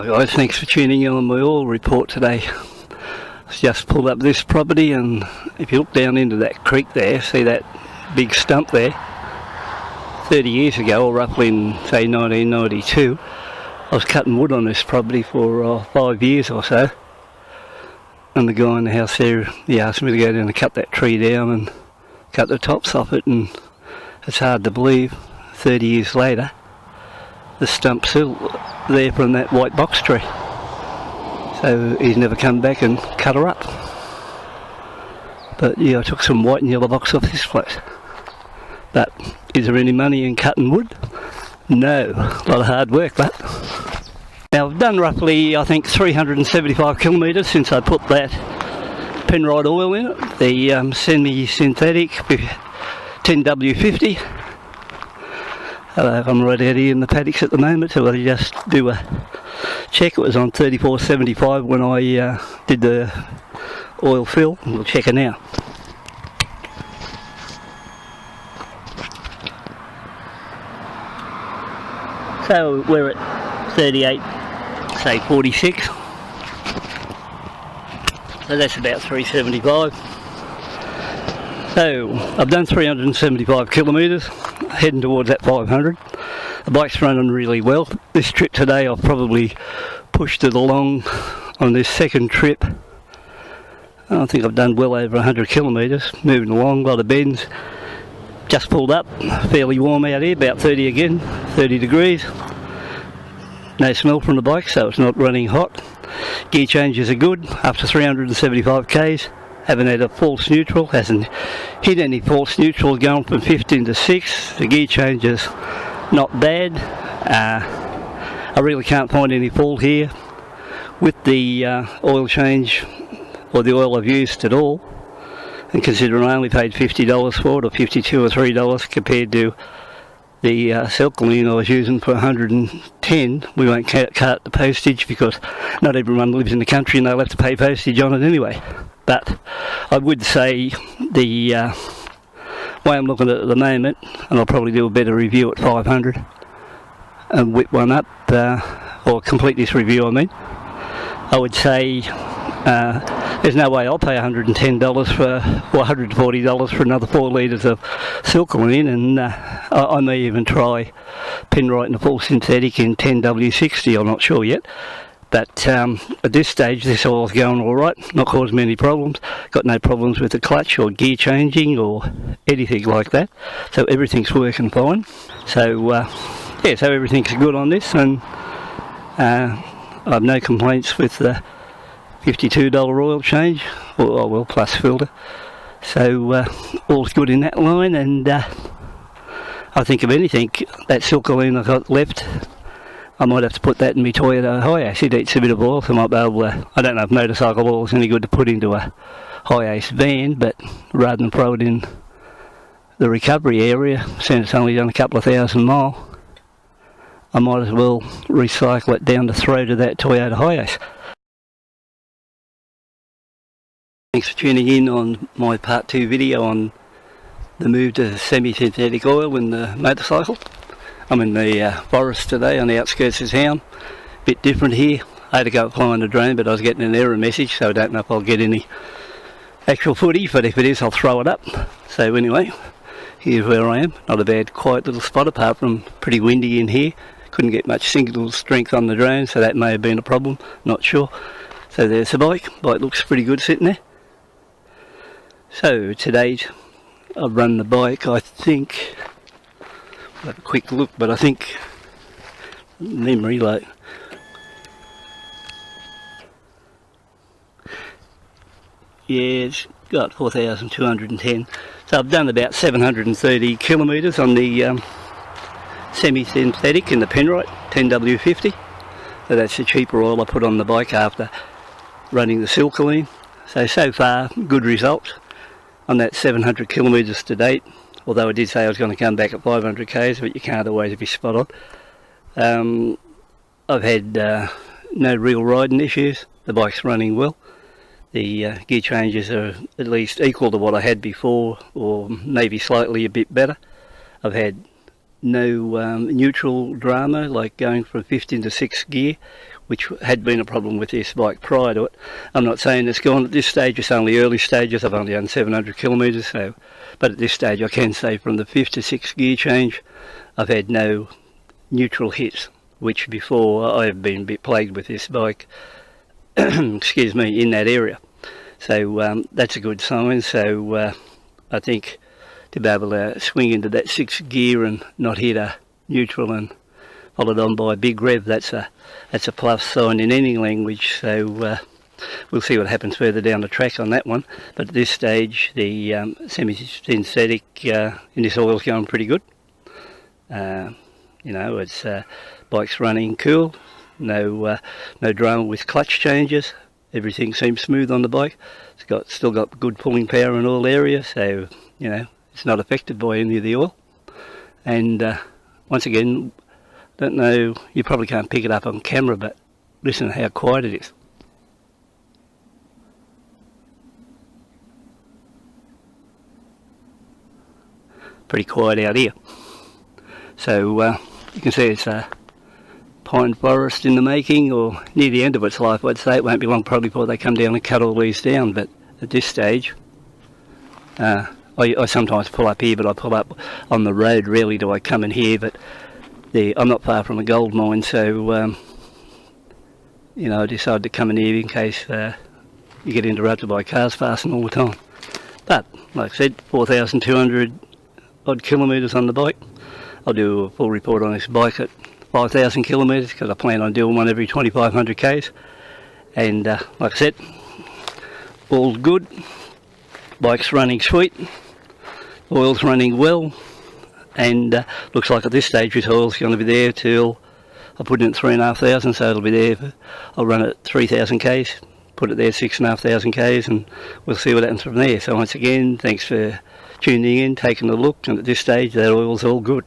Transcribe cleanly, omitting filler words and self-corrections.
Hi guys, thanks for tuning in on my oil report today. I've just pulled up this property, and if you look down into that creek there, see that big stump there? 30 years ago, or roughly in say 1992, I was cutting wood on this property for 5 years or so. And the guy in the house there, he asked me to go down and cut that tree down and cut the tops off it, and it's hard to believe, 30 years later, the stump's still there from that white box tree. So he's never come back and cut her up. But yeah, I took some white and yellow box off this place. But is there any money in cutting wood? No, a lot of hard work, but. Now I've done roughly, I think, 375 kilometres since I put that Penrite oil in it, the semi-synthetic 10W50. I'm right out here in the paddocks at the moment, so I'll just do a check. It was on 34.75 when I did the oil fill. We'll check it now. So we're at 38, say 46. So that's about 375. So I've done 375 kilometres, heading towards that 500. The bike's running really well. This trip today I've probably pushed it along on this second trip. I think I've done well over 100 kilometres, moving along, a lot of bends. Just pulled up, fairly warm out here, about 30 again, 30 degrees. No smell from the bike, so it's not running hot. Gear changes are good, after 375 k's. Haven't had a false neutral, hasn't hit any false neutral, going from 15 to 6. The gear change is not bad. I really can't find any fault here with the oil change, or the oil I've used at all. And considering I only paid $50 for it, or $52 or $3 compared to the Silcolene I was using for 110, we won't cut the postage because not everyone lives in the country and they'll have to pay postage on it anyway. But I would say the way I'm looking at it at the moment, and I'll probably do a better review at 500 and whip one up, or complete this review I mean, I would say there's no way I'll pay $110 or $140 for another 4 litres of Silcolene, and I may even try Penrite in a full synthetic in 10W60, I'm not sure yet. But at this stage this oil's going alright, not causing me any problems. Got no problems with the clutch or gear changing or anything like that. So everything's working fine. So yeah, so everything's good on this, and I've no complaints with the $52 oil change, or well, plus filter. So all's good in that line, and I think if anything, that Silcolene I got left, I might have to put that in my Toyota Hiace. It eats a bit of oil, so I might be able to, I don't know if motorcycle oil is any good to put into a Hiace van, but rather than throw it in the recovery area, since it's only done a couple of thousand miles, I might as well recycle it down the throat of that Toyota Hiace. Thanks for tuning in on my part 2 video on the move to semi-synthetic oil in the motorcycle. I'm in the forest today on the outskirts of town. Bit different here. I had to go flying the drone, but I was getting an error message, so I don't know if I'll get any actual footage, but if it is I'll throw it up. So anyway, here's where I am. Not a bad quiet little spot, apart from pretty windy in here. Couldn't get much signal strength on the drone, so that may have been a problem, not sure. So there's the bike. Bike looks pretty good sitting there. So to date I've run the bike, I think, I'll have a quick look, but I think, memory like, yeah, it's got 4,210. So I've done about 730 kilometres on the semi-synthetic in the Penrite 10W50. So that's the cheaper oil I put on the bike after running the Silcolene. So far, good results on that 700 kilometres to date, although I did say I was going to come back at 500 k's, but you can't always be spot on. I've had no real riding issues. The bike's running well. The gear changes are at least equal to what I had before, or maybe slightly a bit better. I've had no neutral drama, like going from 15 to 6 gear which had been a problem with this bike prior to it. I'm not saying it's gone at this stage, it's only early stages. I've only done 700 kilometres, so, but at this stage I can say from the 5th to 6th gear change I've had no neutral hits, which before I've been a bit plagued with this bike excuse me, in that area. So that's a good sign. So I think to be able to swing into that 6th gear and not hit a neutral and followed on by a big rev, that's a plus sign in any language. So we'll see what happens further down the track on that one. But at this stage, the semi-synthetic in this oil's going pretty good. You know, it's bike's running cool. No drama with clutch changes. Everything seems smooth on the bike. It's still got good pulling power in all areas. So you know, it's not affected by any of the oil. And once again, don't know, you probably can't pick it up on camera, but listen to how quiet it is. Pretty quiet out here. So you can see it's a pine forest in the making, or near the end of its life. I'd say it won't be long probably before they come down and cut all these down, but at this stage I sometimes pull up here, but I pull up on the road. Rarely do I come in here, but I'm not far from a gold mine, so you know, I decided to come in here in case you get interrupted by cars passing all the time. But like I said, 4,200 odd kilometres on the bike. I'll do a full report on this bike at 5,000 kilometres because I plan on doing one every 2,500 k's. And like I said, all good. Bike's running sweet. Oil's running well. And looks like at this stage this oil's going to be there till I put it in 3,500, so it'll be there. I'll run it 3,000 k's, put it there 6,500 k's, and we'll see what happens from there. So once again, thanks for tuning in, taking a look, and at this stage that oil's all good.